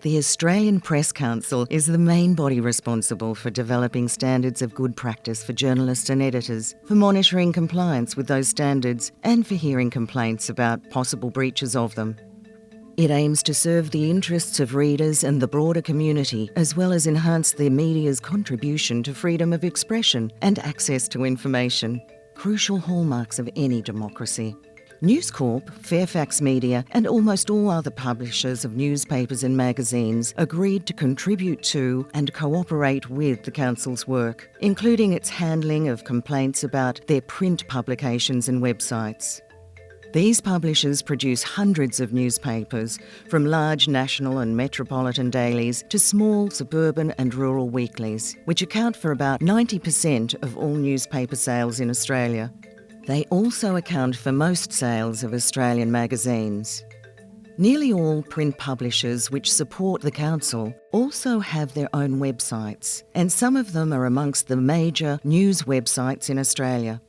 The Australian Press Council is the main body responsible for developing standards of good practice for journalists and editors, for monitoring compliance with those standards, and for hearing complaints about possible breaches of them. It aims to serve the interests of readers and the broader community, as well as enhance the media's contribution to freedom of expression and access to information, crucial hallmarks of any democracy. News Corp, Fairfax Media and almost all other publishers of newspapers and magazines agreed to contribute to and cooperate with the Council's work, including its handling of complaints about their print publications and websites. These publishers produce hundreds of newspapers, from large national and metropolitan dailies to small suburban and rural weeklies, which account for about 90% of all newspaper sales in Australia. They also account for most sales of Australian magazines. Nearly all print publishers which support the Council also have their own websites, and some of them are amongst the major news websites in Australia.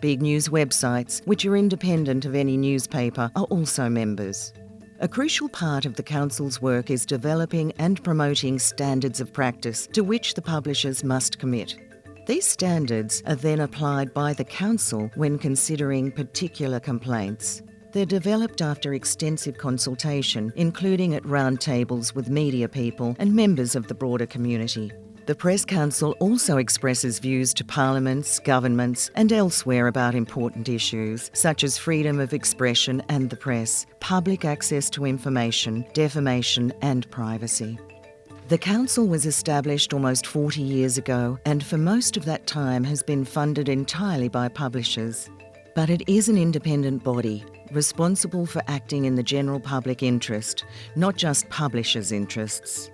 Big news websites, which are independent of any newspaper, are also members. A crucial part of the Council's work is developing and promoting standards of practice to which the publishers must commit. These standards are then applied by the Council when considering particular complaints. They're developed after extensive consultation, including at roundtables with media people and members of the broader community. The Press Council also expresses views to parliaments, governments and elsewhere about important issues such as freedom of expression and the press, public access to information, defamation and privacy. The Council was established almost 40 years ago and for most of that time has been funded entirely by publishers. But it is an independent body, responsible for acting in the general public interest, not just publishers' interests.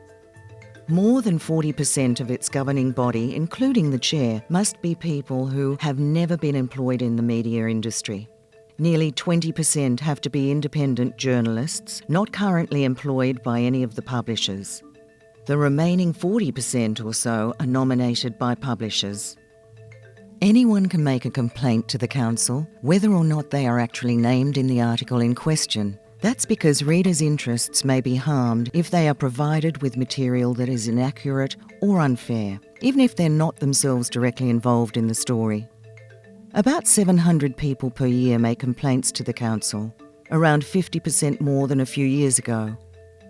More than 40% of its governing body, including the chair, must be people who have never been employed in the media industry. Nearly 20% have to be independent journalists, not currently employed by any of the publishers. The remaining 40% or so are nominated by publishers. Anyone can make a complaint to the Council, whether or not they are actually named in the article in question. That's because readers' interests may be harmed if they are provided with material that is inaccurate or unfair, even if they're not themselves directly involved in the story. About 700 people per year make complaints to the Council, around 50% more than a few years ago.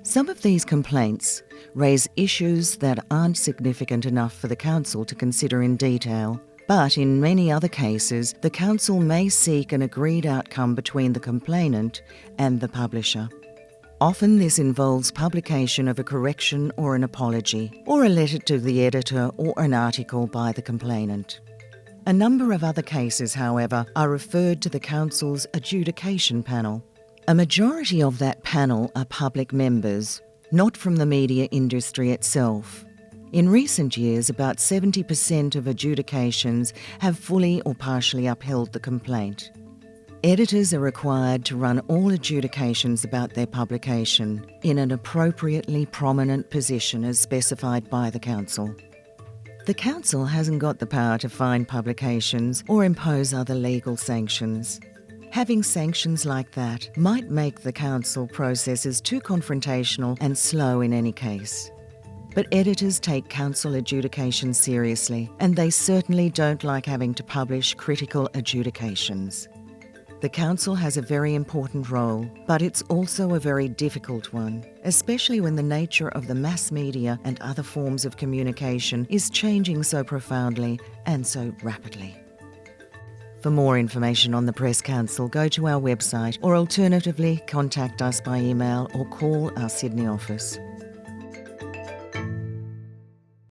Some of these complaints raise issues that aren't significant enough for the Council to consider in detail, but in many other cases, the Council may seek an agreed outcome between the complainant and the publisher. Often this involves publication of a correction or an apology, or a letter to the editor or an article by the complainant. A number of other cases, however, are referred to the Council's adjudication panel. A majority of that panel are public members, not from the media industry itself. In recent years, about 70% of adjudications have fully or partially upheld the complaint. Editors are required to run all adjudications about their publication in an appropriately prominent position as specified by the Council. The Council hasn't got the power to fine publications or impose other legal sanctions. Having sanctions like that might make the Council processes too confrontational and slow in any case. But editors take Council adjudication seriously, and they certainly don't like having to publish critical adjudications. The Council has a very important role, but it's also a very difficult one, especially when the nature of the mass media and other forms of communication is changing so profoundly and so rapidly. For more information on the Press Council, go to our website or alternatively contact us by email or call our Sydney office.